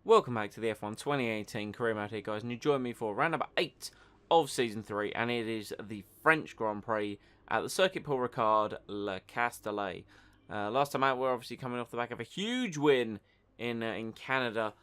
Welcome back to the F1 2018 career mode here, guys, and you join me for round number 8 of Season 3, and it is the French Grand Prix at the Circuit Paul Ricard Le Castellet. Last time out, we're obviously coming off the back of a huge win in Canada,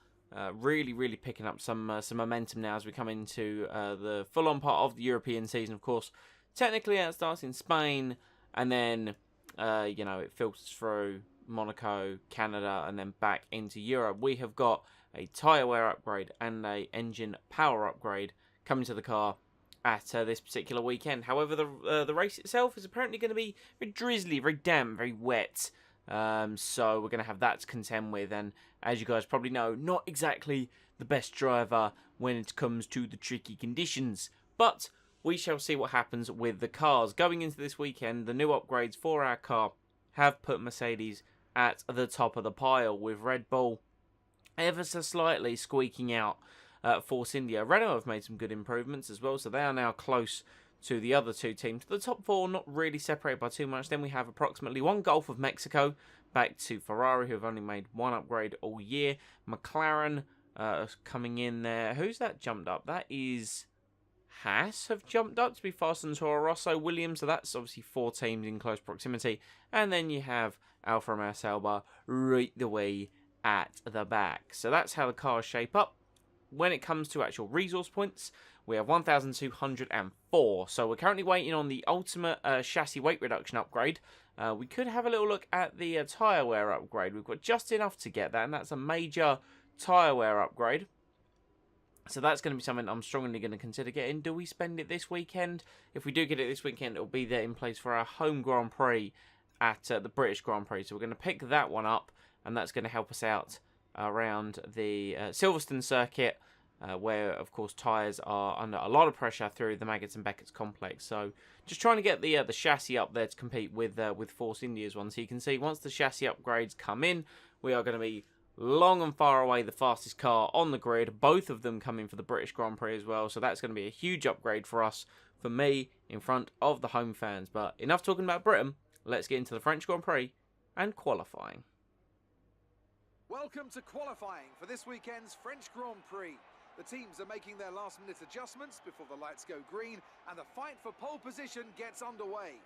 really picking up some momentum now as we come into the full-on part of the European season. Of course, technically it starts in Spain, and then it filters through Monaco, Canada, and then back into Europe. We have got a tyre wear upgrade and a engine power upgrade coming to the car at this particular weekend. However, the race itself is apparently going to be very drizzly, very damp, very wet. So we're going to have that to contend with, and as you guys probably know, not exactly the best driver when it comes to the tricky conditions. But we shall see what happens with the cars. Going into this weekend, the new upgrades for our car have put Mercedes at the top of the pile, with Red Bull ever so slightly squeaking out Force India. Renault have made some good improvements as well, so they are now close to the other two teams. The top four not really separated by too much. Then we have approximately one Gulf of Mexico back to Ferrari, who have only made one upgrade all year. McLaren coming in there. Who's that jumped up? That is Haas have jumped up to be faster than Toro Rosso, Williams, so that's obviously four teams in close proximity. And then you have Alfa Romeo Sauber right the way at the back. So that's how the cars shape up. When it comes to actual resource points, we have 1,204. So we're currently waiting on the ultimate chassis weight reduction upgrade. We could have a little look at the tyre wear upgrade. We've got just enough to get that, and that's a major tyre wear upgrade. So that's going to be something I'm strongly going to consider getting. Do we spend it this weekend? If we do get it this weekend, it'll be there in place for our home Grand Prix at the British Grand Prix. So we're going to pick that one up, and that's going to help us out around the Silverstone circuit, where, of course, tyres are under a lot of pressure through the Maggots and Beckett's complex. So just trying to get the chassis up there to compete with Force India's one. So you can see once the chassis upgrades come in, we are going to be long and far away the fastest car on the grid. Both of them coming for the British Grand Prix as well. So that's going to be a huge upgrade for us, for me, in front of the home fans. But enough talking about Britain. Let's get into the French Grand Prix and qualifying. Welcome to qualifying for this weekend's French Grand Prix. The teams are making their last-minute adjustments before the lights go green, and the fight for pole position gets underway.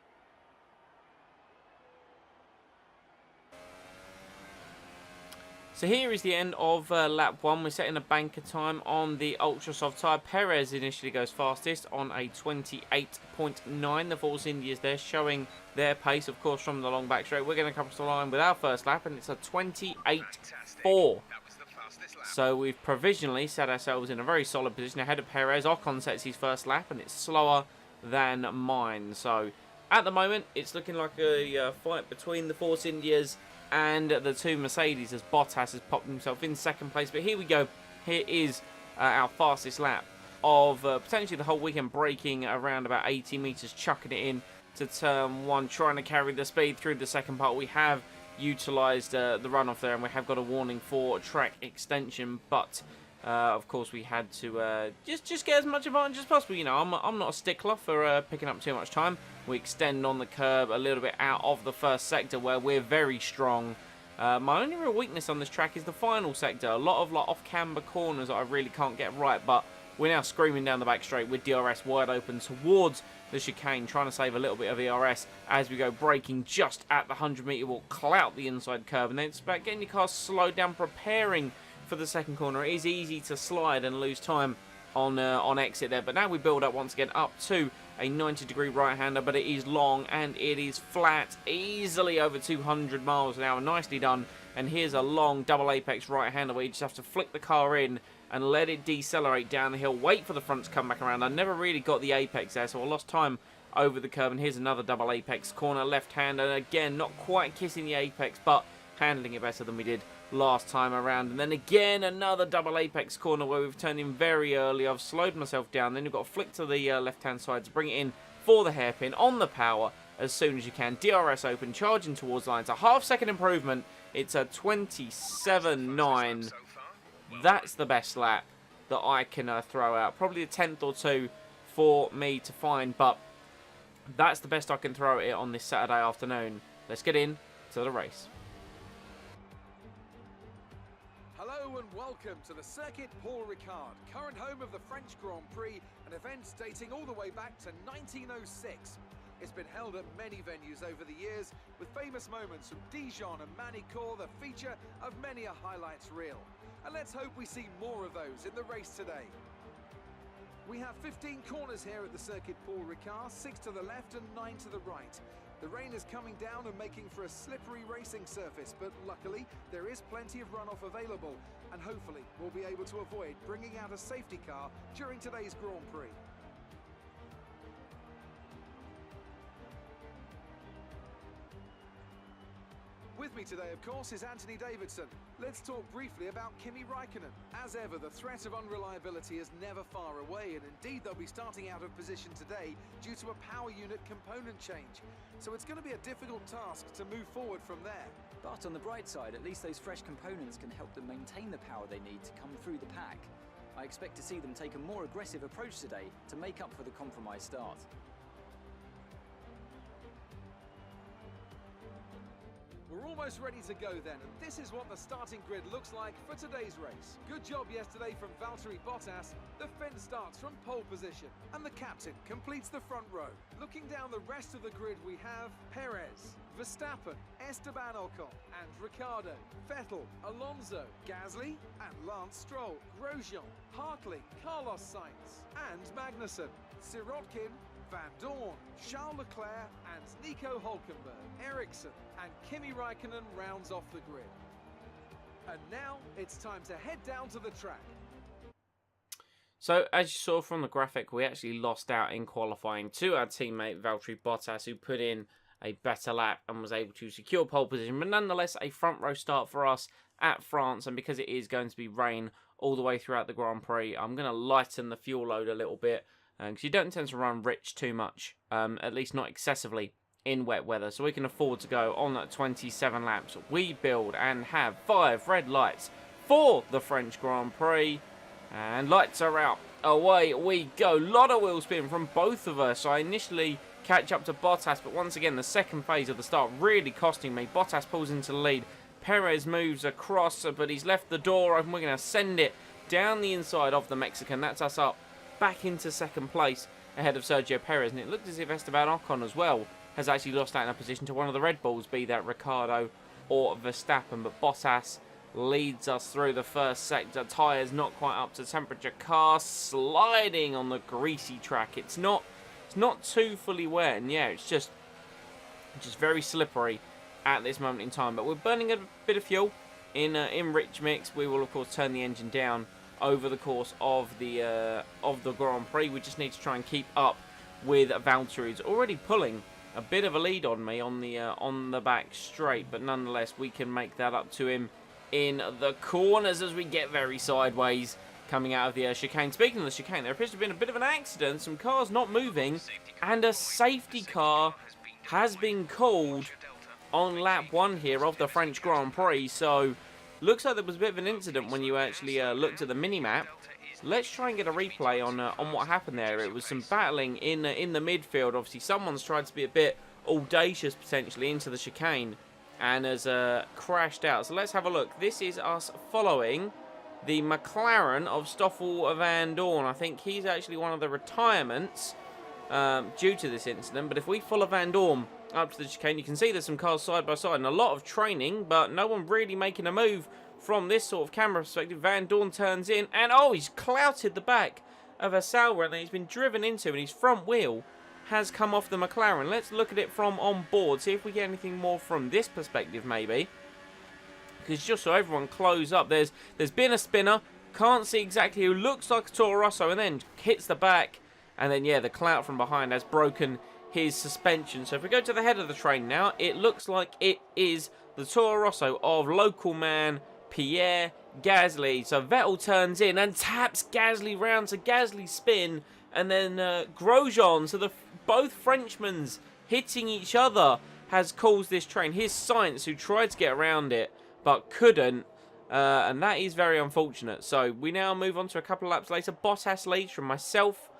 So here is the end of lap 1. We're setting a banker time on the ultra soft tyre. Perez initially goes fastest on a 28.9. The Force India's there showing their pace, of course, from the long back straight. We're going to come across the line with our first lap, and it's a 28.4. So we've provisionally set ourselves in a very solid position ahead of Perez. Ocon sets his first lap, and it's slower than mine. So at the moment, it's looking like a fight between the Force India's and the two Mercedes, as Bottas has popped himself in second place. But here we go. Here is our fastest lap of potentially the whole weekend, braking around about 80 metres, chucking it in to turn 1, trying to carry the speed through the second part. We have utilised the runoff there, and we have got a warning for track extension, but of course we had to just get as much advantage as possible. You know, I'm not a stickler for picking up too much time. We extend on the curb a little bit out of the first sector where we're very strong. My only real weakness on this track is the final sector. A lot of off-camber corners that I really can't get right, but we're now screaming down the back straight with DRS wide open towards the chicane, trying to save a little bit of ERS as we go, braking just at the 100-metre wall, clout the inside curve, and then it's about getting your car slowed down, preparing for the second corner. It is easy to slide and lose time on exit there, but now we build up once again up to a 90-degree right-hander, but it is long and it is flat, easily over 200 miles an hour. Nicely done. And here's a long double apex right-hander where you just have to flick the car in and let it decelerate down the hill, wait for the front to come back around. I never really got the apex there, so I lost time over the curve. And here's another double apex corner, left-hander, again not quite kissing the apex, but handling it better than we did last time around. And then again another double apex corner where we've turned in very early. I've slowed myself down, then you've got to flick to the left hand side to bring it in for the hairpin on the power as soon as you can. DRS open, charging towards lines, a half-second improvement. It's a 27.9. That's the best lap that I can throw out. Probably a tenth or two for me to find, but that's the best I can throw it on this Saturday afternoon. Let's get in to the race. Hello and welcome to the Circuit Paul Ricard, current home of the French Grand Prix, an event dating all the way back to 1906. It's been held at many venues over the years, with famous moments from Dijon and Manicourt the feature of many a highlights reel. And let's hope we see more of those in the race today. We have 15 corners here at the Circuit Paul Ricard, 6 to the left and 9 to the right. The rain is coming down and making for a slippery racing surface, but luckily there is plenty of runoff available, and hopefully we'll be able to avoid bringing out a safety car during today's Grand Prix. With me today, of course, is Anthony Davidson. Let's talk briefly about Kimi Räikkönen. As ever, the threat of unreliability is never far away, and indeed they'll be starting out of position today due to a power unit component change. So it's going to be a difficult task to move forward from there. But on the bright side, at least those fresh components can help them maintain the power they need to come through the pack. I expect to see them take a more aggressive approach today to make up for the compromised start. We're almost ready to go then, and this is what the starting grid looks like for today's race. Good job yesterday from Valtteri Bottas. The fence starts from pole position, and the captain completes the front row. Looking down the rest of the grid, we have Perez, Verstappen, Esteban Ocon, and Ricciardo, Vettel, Alonso, Gasly, and Lance Stroll, Grosjean, Hartley, Carlos Sainz, and Magnussen, Sirotkin, Van Dorn, Charles Leclerc and Nico Hülkenberg, Ericsson and Kimi Räikkönen rounds off the grid. And now it's time to head down to the track. So, as you saw from the graphic, we actually lost out in qualifying to our teammate Valtteri Bottas, who put in a better lap and was able to secure pole position. But nonetheless, a front row start for us at France, and because it is going to be rain all the way throughout the Grand Prix, I'm going to lighten the fuel load a little bit, because you don't tend to run rich too much, at least not excessively, in wet weather. So we can afford to go on that 27 laps. We build and have 5 red lights for the French Grand Prix. And lights are out. Away we go. Lot of wheel spin from both of us. I initially catch up to Bottas, but once again the second phase of the start really costing me. Bottas pulls into the lead. Perez moves across, but he's left the door open. We're going to send it down the inside of the Mexican. That's us up back into second place ahead of Sergio Perez, and it looked as if Esteban Ocon as well has actually lost out in a position to one of the Red Bulls, be that Ricciardo or Verstappen, but Bottas leads us through the first sector. Tyres not quite up to temperature, car sliding on the greasy track. It's not too fully wet, and yeah, it's just very slippery at this moment in time, but we're burning a bit of fuel in rich mix. We will of course turn the engine down over the course of the Grand Prix. We just need to try and keep up with Valtteri, who's already pulling a bit of a lead on me on the back straight, but nonetheless we can make that up to him in the corners as we get very sideways coming out of the chicane. Speaking of the chicane, there appears to have been a bit of an accident, some cars not moving, and a safety car has been called on lap 1 here of the French Grand Prix, so looks like there was a bit of an incident when you actually looked at the mini-map. Let's try and get a replay on what happened there. It was some battling in the midfield. Obviously, someone's tried to be a bit audacious potentially into the chicane and has crashed out. So let's have a look. This is us following the McLaren of Stoffel Van Dorn. I think he's actually one of the retirements due to this incident. But if we follow Van Dorn up to the chicane, you can see there's some cars side by side and a lot of training, but no one really making a move from this sort of camera perspective. Van Dorn turns in, and oh, he's clouted the back of a Sauber, and he's been driven into, and his front wheel has come off the McLaren. Let's look at it from on board, see if we get anything more from this perspective maybe, because just so everyone close up, there's been a spinner, can't see exactly who, looks like a Toro Rosso, and then hits the back, and then yeah, the clout from behind has broken his suspension. So if we go to the head of the train now, it looks like it is the Toro Rosso of local man Pierre Gasly. So Vettel turns in and taps Gasly round, so Gasly spin, and then Grosjean, so both Frenchmen hitting each other has caused this train. Here's Sainz, who tried to get around it but couldn't, and that is very unfortunate. So we now move on to a couple of laps later. Bottas leads from myself,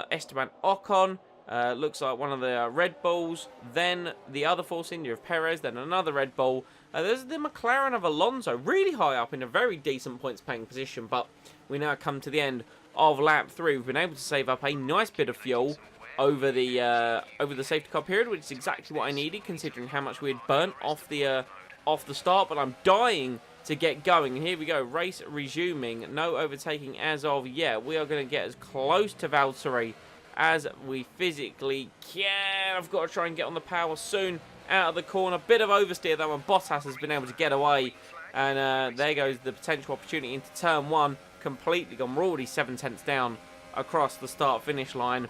Esteban Ocon, Looks like one of the Red Bulls, then the other Force India of Perez, then another Red Bull. There's the McLaren of Alonso, really high up in a very decent points-paying position, but we now come to the end of lap 3. We've been able to save up a nice bit of fuel over the safety car period, which is exactly what I needed, considering how much we had burnt off the start. But I'm dying to get going. And here we go, race resuming. No overtaking as of yet. We are going to get as close to Valtteri as we physically can. I've got to try and get on the power soon. Out of the corner, bit of oversteer though, and Bottas has been able to get away. And there goes the potential opportunity into turn 1. Completely gone. We're already 7/10 down across the start-finish line.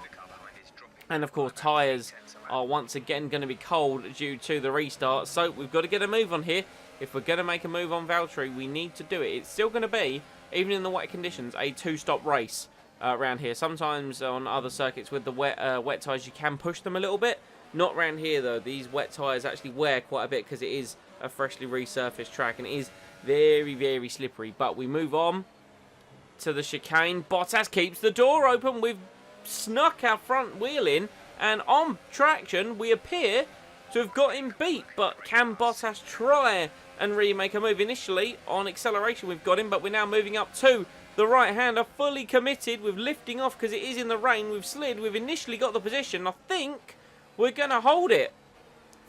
And of course, tyres are once again going to be cold due to the restart. So we've got to get a move on here. If we're going to make a move on Valtteri, we need to do it. It's still going to be, even in the wet conditions, a 2-stop race around here. Sometimes on other circuits with the wet tyres, you can push them a little bit. Not around here, though. These wet tyres actually wear quite a bit because it is a freshly resurfaced track and it is very, very slippery. But we move on to the chicane. Bottas keeps the door open. We've snuck our front wheel in, and on traction, we appear to have got him beat. But can Bottas try and remake a move? Initially, on acceleration, we've got him, but we're now moving up to the right-hander, fully committed. We're lifting off because it is in the rain. We've slid. We've initially got the position. I think we're going to hold it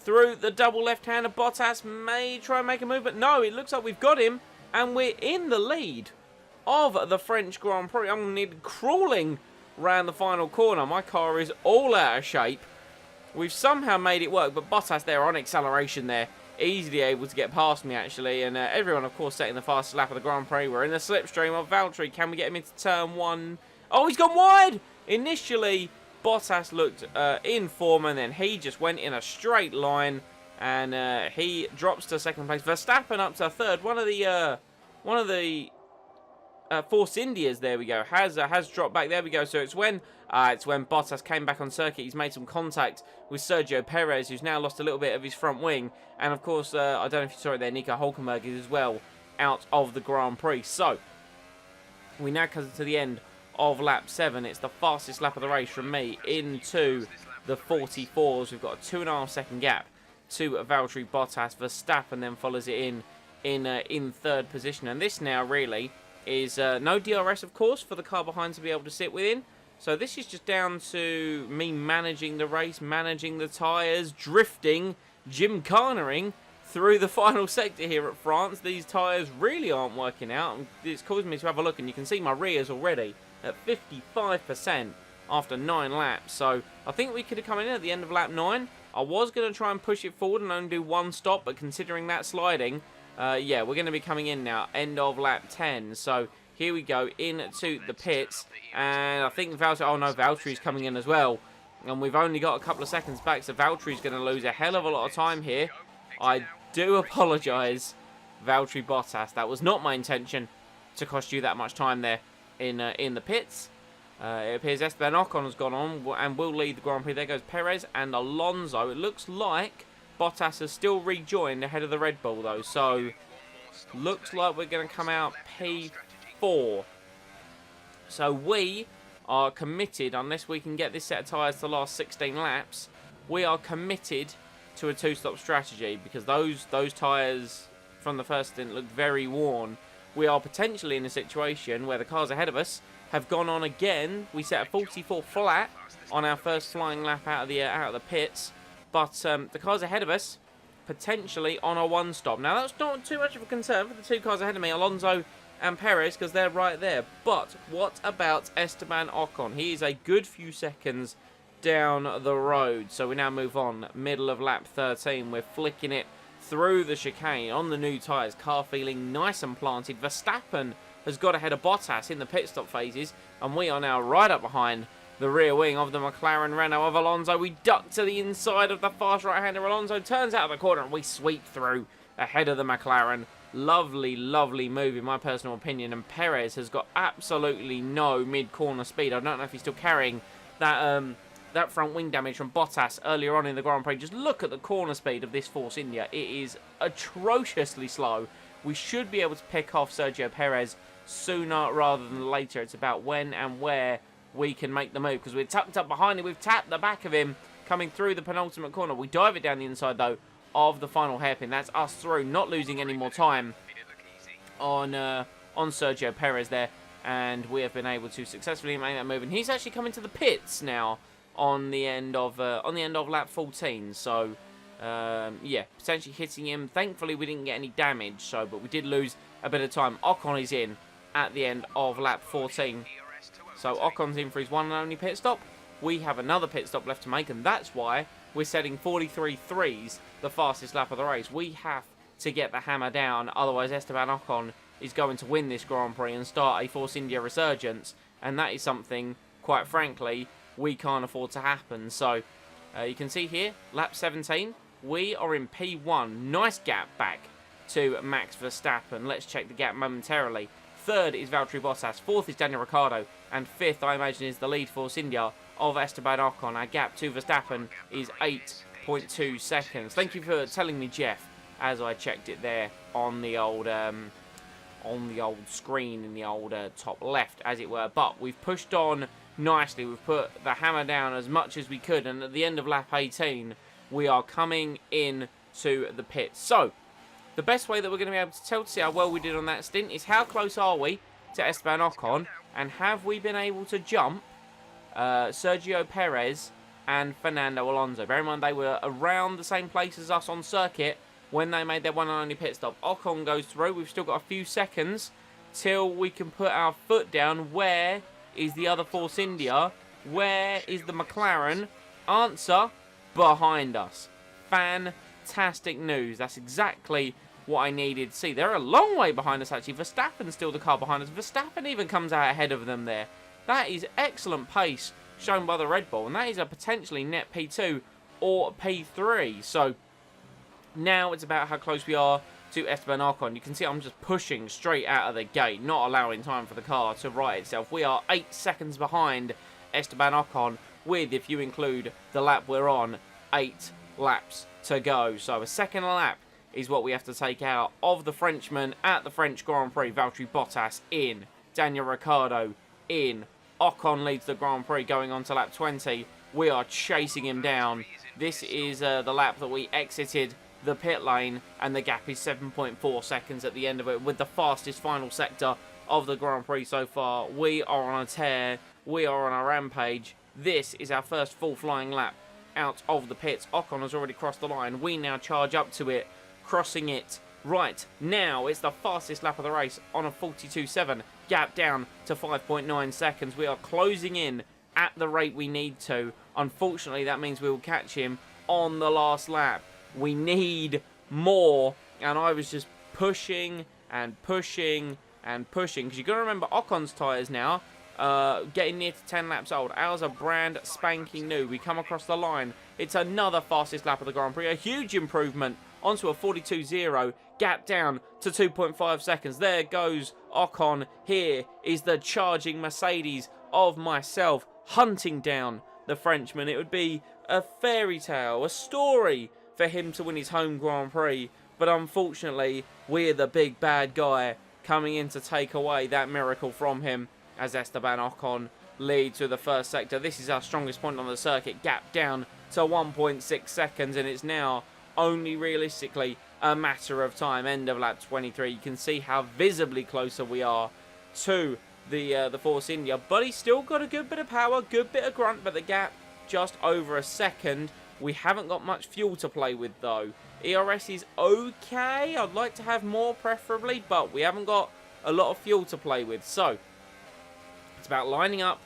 through the double left-hander. Bottas may try and make a move, but no, it looks like we've got him, and we're in the lead of the French Grand Prix. I'm nearly crawling around the final corner. My car is all out of shape. We've somehow made it work, but Bottas there on acceleration there, easily able to get past me, actually. And everyone, of course, setting the fastest lap of the Grand Prix. We're in the slipstream of Valtteri. Can we get him into turn 1? Oh, he's gone wide! Initially, Bottas looked in form, and then he just went in a straight line, and he drops to second place. Verstappen up to third. One of the Force Indias, there we go, has dropped back. There we go. So it's when Bottas came back on circuit. He's made some contact with Sergio Perez, who's now lost a little bit of his front wing. And of course, I don't know if you saw it there, Nico Hülkenberg is as well out of the Grand Prix. So we now come to the end of lap 7. It's the fastest lap of the race from me into the 44s. We've got a 2.5 second gap to Valtteri Bottas. Verstappen then follows it in third position. And this now really is no DRS, of course, for the car behind to be able to sit within. So this is just down to me managing the race, managing the tyres, drifting, gymkhanaing through the final sector here at France. These tyres really aren't working out. It's causing me to have a look, and you can see my rears already at 55% after 9 laps. So I think we could have come in at the end of lap 9. I was going to try and push it forward and only do 1 stop, but considering that sliding, yeah, we're going to be coming in now, end of lap 10. So here we go into the pits, and I think Valtteri's coming in as well. And we've only got a couple of seconds back, so Valtteri's going to lose a hell of a lot of time here. I do apologise, Valtteri Bottas. That was not my intention to cost you that much time there in the pits. It appears Esteban Ocon has gone on and will lead the Grand Prix. There goes Perez and Alonso. It looks like Bottas has still rejoined ahead of the Red Bull, though. So, looks like we're going to come out P4. So, we are committed, unless we can get this set of tyres to the last 16 laps, we are committed to a 2-stop strategy, because those tyres from the first stint look very worn. We are potentially in a situation where the cars ahead of us have gone on again. We set a 44 flat on our first flying lap out of the pits, but the cars ahead of us potentially on a 1-stop. Now that's not too much of a concern for the 2 cars ahead of me, Alonso and Perez, because they're right there. But what about Esteban Ocon? He is a good few seconds down the road. So we now move on, middle of lap 13. We're flicking it through the chicane on the new tyres. Car feeling nice and planted. Verstappen has got ahead of Bottas in the pit stop phases, and we are now right up behind the rear wing of the McLaren Renault of Alonso. We duck to the inside of the fast right-hander. Alonso turns out of the corner, and we sweep through ahead of the McLaren. Lovely, lovely move in my personal opinion, and Perez has got absolutely no mid-corner speed. I don't know if he's still carrying that front wing damage from Bottas earlier on in the Grand Prix. Just look at the corner speed of this Force India. It is atrociously slow. We should be able to pick off Sergio Perez sooner rather than later. It's about when and where we can make the move, because we're tucked up behind him. We've tapped the back of him coming through the penultimate corner. We dive it down the inside, though, of the final hairpin. That's us through, not losing any more time on Sergio Perez there. And we have been able to successfully make that move. And he's actually coming to the pits now on the end of lap 14. So, yeah, potentially hitting him. Thankfully, we didn't get any damage, but we did lose a bit of time. Ocon is in at the end of lap 14. So Ocon's in for his one and only pit stop. We have another pit stop left to make, and that's why we're setting 43.3s, the fastest lap of the race. We have to get the hammer down, otherwise Esteban Ocon is going to win this Grand Prix and start a Force India resurgence, and that is something, quite frankly, we can't afford to happen. So, you can see here, lap 17, we are in P1. Nice gap back to Max Verstappen. Let's check the gap momentarily. Third is Valtteri Bottas, fourth is Daniel Ricciardo, and fifth, I imagine, is the lead Force India of Esteban Ocon. Our gap to Verstappen is 8.2 seconds. Thank you for telling me, Jeff, as I checked it there on the old screen in the old top left, as it were. But we've pushed on nicely. We've put the hammer down as much as we could, and at the end of lap 18, we are coming in to the pits. So, the best way that we're going to be able to tell to see how well we did on that stint is how close are we to Esteban Ocon, and have we been able to jump Sergio Perez and Fernando Alonso. Bear in mind, they were around the same place as us on circuit when they made their one and only pit stop. Ocon goes through. We've still got a few seconds till we can put our foot down. Where is the other Force India? Where is the McLaren? Answer, behind us. Fantastic news. That's exactly what I needed to see. They're a long way behind us, actually. Verstappen's still the car behind us. Verstappen even comes out ahead of them there. That is excellent pace shown by the Red Bull, and that is a potentially net P2 or P3. So, now it's about how close we are to Esteban Ocon. You can see I'm just pushing straight out of the gate, not allowing time for the car to right itself. We are 8 seconds behind Esteban Ocon with, if you include the lap we're on, 8 laps to go. So a second lap is what we have to take out of the Frenchman at the French Grand Prix. Valtteri Bottas in, Daniel Ricciardo in. Ocon leads the Grand Prix going on to lap 20. We are chasing him down. This is the lap that we exited the pit lane, and the gap is 7.4 seconds at the end of it, with the fastest final sector of the Grand Prix so far. We are on a tear. We are on a rampage. This is our first full flying lap out of the pits. Ocon has already crossed the line. We now charge up to it, crossing it right now. It's the fastest lap of the race on a 42.7. Gap down to 5.9 seconds. We are closing in at the rate we need to. Unfortunately, that means we will catch him on the last lap. We need more, and I was just pushing and pushing and pushing, because you've got to remember Ocon's tyres now getting near to 10 laps old. Ours are brand spanking new. We come across the line. It's another fastest lap of the Grand Prix. A huge improvement onto a 42.0. Gap down to 2.5 seconds. There goes Ocon. Here is the charging Mercedes of myself hunting down the Frenchman. It would be a fairy tale, a story for him to win his home Grand Prix, but unfortunately, we're the big bad guy coming in to take away that miracle from him as Esteban Ocon leads to the first sector. This is our strongest point on the circuit, gap down to 1.6 seconds, and it's now only realistically a matter of time. End of lap 23. You can see how visibly closer we are to the Force India, but he's still got a good bit of power, good bit of grunt, but the gap just over a second. We haven't got much fuel to play with, though. ERS is okay. I'd like to have more, preferably, but we haven't got a lot of fuel to play with. So, it's about lining up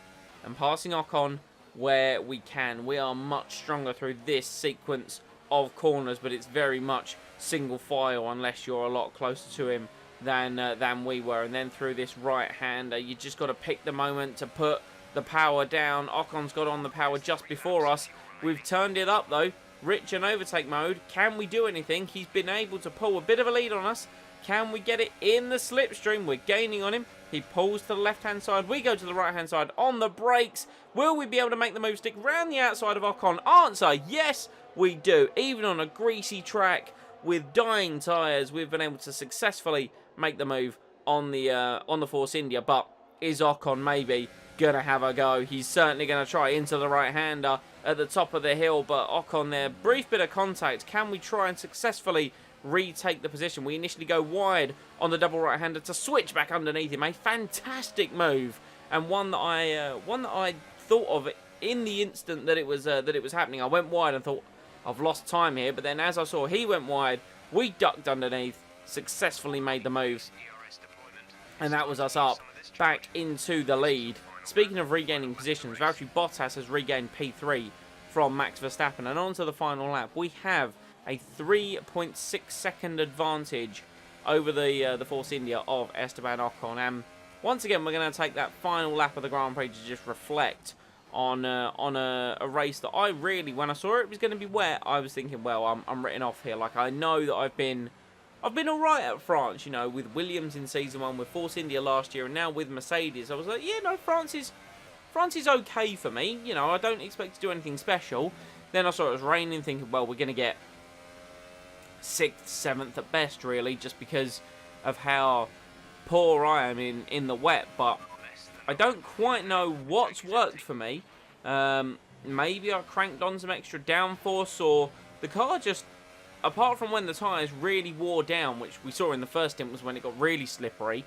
and passing Ocon where we can. We are much stronger through this sequence of corners, but it's very much single file unless you're a lot closer to him than we were. And then through this right-hander, you just got to pick the moment to put the power down. Ocon's got on the power just before us. We've turned it up, though. Rich in overtake mode. Can we do anything? He's been able to pull a bit of a lead on us. Can we get it in the slipstream? We're gaining on him. He pulls to the left-hand side. We go to the right-hand side on the brakes. Will we be able to make the move stick round the outside of Ocon? Answer, yes, we do. Even on a greasy track with dying tyres, we've been able to successfully make the move on the Force India. But is Ocon maybe going to have a go. He's certainly going to try into the right-hander at the top of the hill, but Ocon there, brief bit of contact. Can we try and successfully retake the position? We initially go wide on the double right-hander to switch back underneath him. A fantastic move, and one that I thought of in the instant that it was happening. I went wide and thought, I've lost time here, but then as I saw he went wide, we ducked underneath, successfully made the moves, and that was us up back into the lead. Speaking of regaining positions, Valtteri Bottas has regained P3 from Max Verstappen, and on to the final lap. We have a 3.6 second advantage over the Force India of Esteban Ocon, and once again we're going to take that final lap of the Grand Prix to just reflect on a race that I really, when I saw it was going to be wet, I was thinking, well, I'm written off here. Like, I know that I've been alright at France, you know, with Williams in Season 1, with Force India last year, and now with Mercedes. I was like, yeah, no, France is okay for me. You know, I don't expect to do anything special. Then I saw it was raining, thinking, well, we're going to get 6th, 7th at best, really, just because of how poor I am in the wet. But I don't quite know what's worked for me. Maybe I cranked on some extra downforce, or the car just, apart from when the tyres really wore down, which we saw in the first stint was when it got really slippery,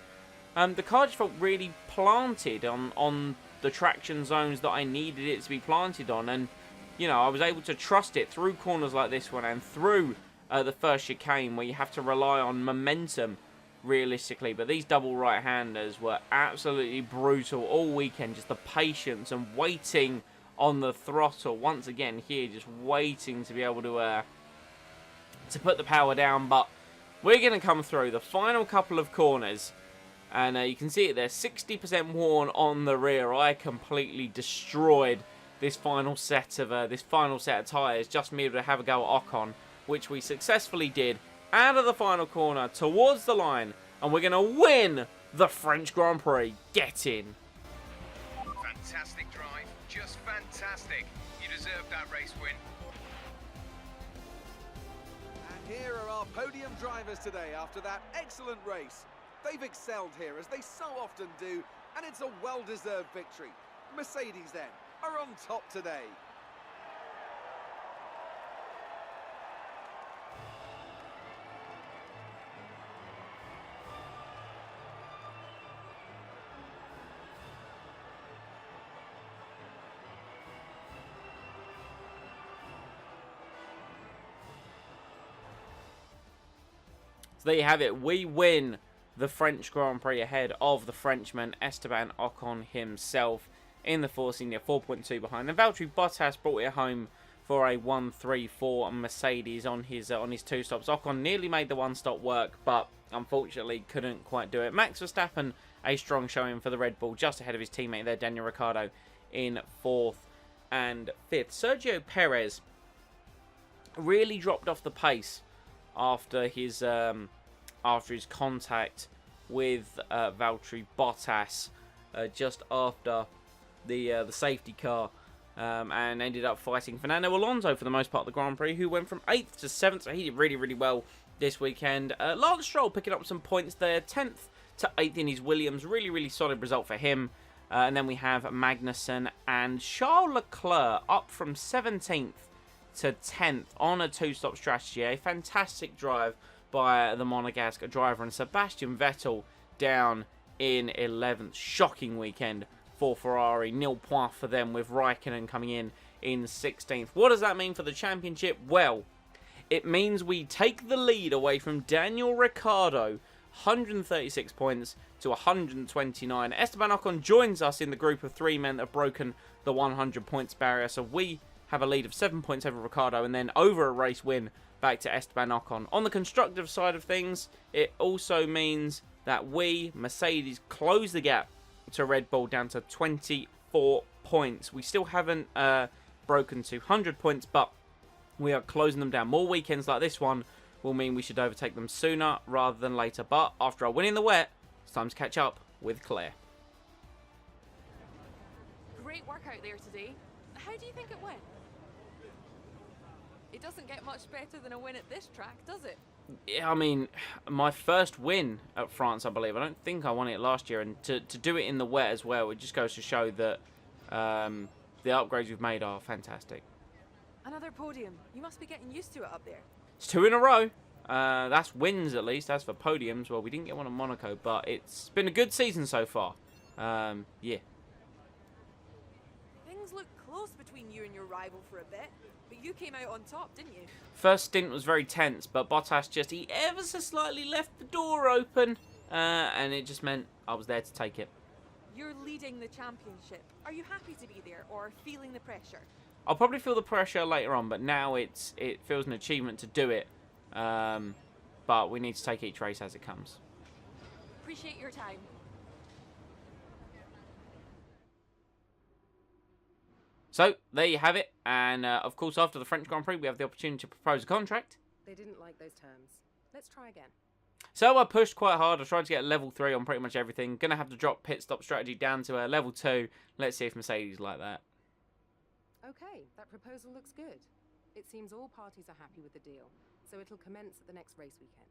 the car just felt really planted on the traction zones that I needed it to be planted on. And, you know, I was able to trust it through corners like this one and through the first chicane where you have to rely on momentum realistically. But these double right-handers were absolutely brutal all weekend. Just the patience and waiting on the throttle. Once again here, just waiting to be able to put the power down. But we're going to come through the final couple of corners, and you can see it there, 60% worn on the rear. I completely destroyed this final set of tyres, just to be able to have a go at Ocon, which we successfully did out of the final corner towards the line, and we're going to win the French Grand Prix. Get in. Fantastic drive, just fantastic. You deserved that race win. And here are our podium drivers today after that excellent race. They've excelled here, as they so often do, and it's a well-deserved victory. Mercedes, then, are on top today. So there you have it. We win the French Grand Prix ahead of the Frenchman Esteban Ocon himself in the Force India, 4.2 behind. And Valtteri Bottas brought it home for a 1-3-4 Mercedes on his two stops. Ocon nearly made the one stop work, but unfortunately couldn't quite do it. Max Verstappen, a strong showing for the Red Bull, just ahead of his teammate there, Daniel Ricciardo, in 4th and 5th. Sergio Perez really dropped off the pace after his contact with Valtteri Bottas just after the safety car, and ended up fighting Fernando Alonso for the most part of the Grand Prix, who went from 8th to 7th, so he did really, really well this weekend. Lance Stroll picking up some points there, 10th to 8th in his Williams, really, really solid result for him. And then we have Magnussen and Charles Leclerc up from 17th to 10th on a two-stop strategy. A fantastic drive by the Monegasque driver, and Sebastian Vettel down in 11th. Shocking weekend for Ferrari. Nil point for them, with Raikkonen coming in 16th. What does that mean for the championship? Well, it means we take the lead away from Daniel Ricciardo, 136 points to 129. Esteban Ocon joins us in the group of 3 men that have broken the 100 points barrier, so we have a lead of 7 points over Ricciardo, and then over a race win back to Esteban Ocon. On the constructive side of things, it also means that we, Mercedes, close the gap to Red Bull down to 24 points. We still haven't broken 200 points, but we are closing them down. More weekends like this one will mean we should overtake them sooner rather than later. But after our win in the wet, it's time to catch up with Claire. Great work out there today. How do you think it went? It doesn't get much better than a win at this track, does it? Yeah, I mean, my first win at France, I believe. I don't think I won it last year, and to do it in the wet as well, it just goes to show that the upgrades we've made are fantastic. Another podium. You must be getting used to it up there. It's 2 in a row. That's wins at least. As for podiums, well, we didn't get one in Monaco, but it's been a good season so far. Yeah. Things look close between you and your rival for a bit, but you came out on top, didn't you? First stint was very tense, but Bottas he ever so slightly left the door open, and it just meant I was there to take it. You're leading the championship. Are you happy to be there or feeling the pressure? I'll probably feel the pressure later on, but now it feels an achievement to do it. But we need to take each race as it comes. Appreciate your time. So, there you have it. And, of course, after the French Grand Prix, we have the opportunity to propose a contract. They didn't like those terms. Let's try again. So, I pushed quite hard. I tried to get a level 3 on pretty much everything. Going to have to drop pit stop strategy down to a level 2. Let's see if Mercedes like that. Okay, that proposal looks good. It seems all parties are happy with the deal, so it'll commence at the next race weekend.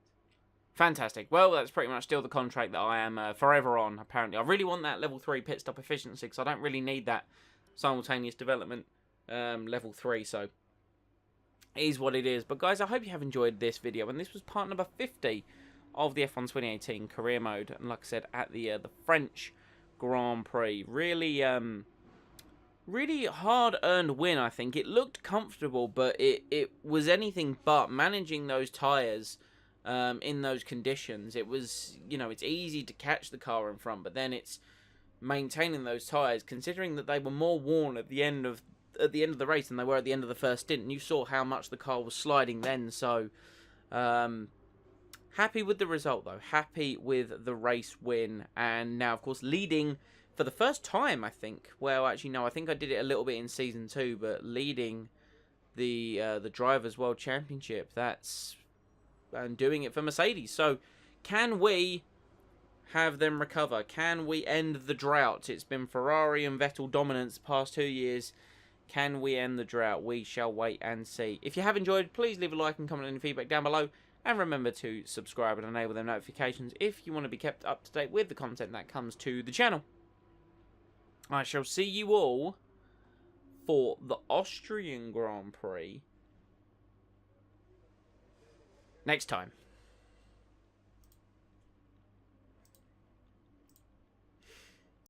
Fantastic. Well, that's pretty much still the contract that I am forever on, apparently. I really want that level 3 pit stop efficiency, because I don't really need that simultaneous development level 3, so it is what it is. But guys, I hope you have enjoyed this video, and this was part number 50 of the F1 2018 career mode, and like I said, at the French Grand Prix. Really hard-earned win, I think. It looked comfortable, but it was anything but. Managing those tyres in those conditions, it was, you know, it's easy to catch the car in front, but then it's maintaining those tyres, considering that they were more worn at the end of the race than they were at the end of the first stint, and you saw how much the car was sliding then. So happy with the result, though. Happy with the race win, and now, of course, leading for the first time, I think. Well, actually, no, I think I did it a little bit in Season 2, but leading the Drivers' World Championship, and doing it for Mercedes. So, can we have them recover? Can we end the drought? It's been Ferrari and Vettel dominance the past 2 years. Can we end the drought? We shall wait and see. If you have enjoyed, please leave a like and comment any feedback down below. And remember to subscribe and enable the notifications if you want to be kept up to date with the content that comes to the channel. I shall see you all for the Austrian Grand Prix next time.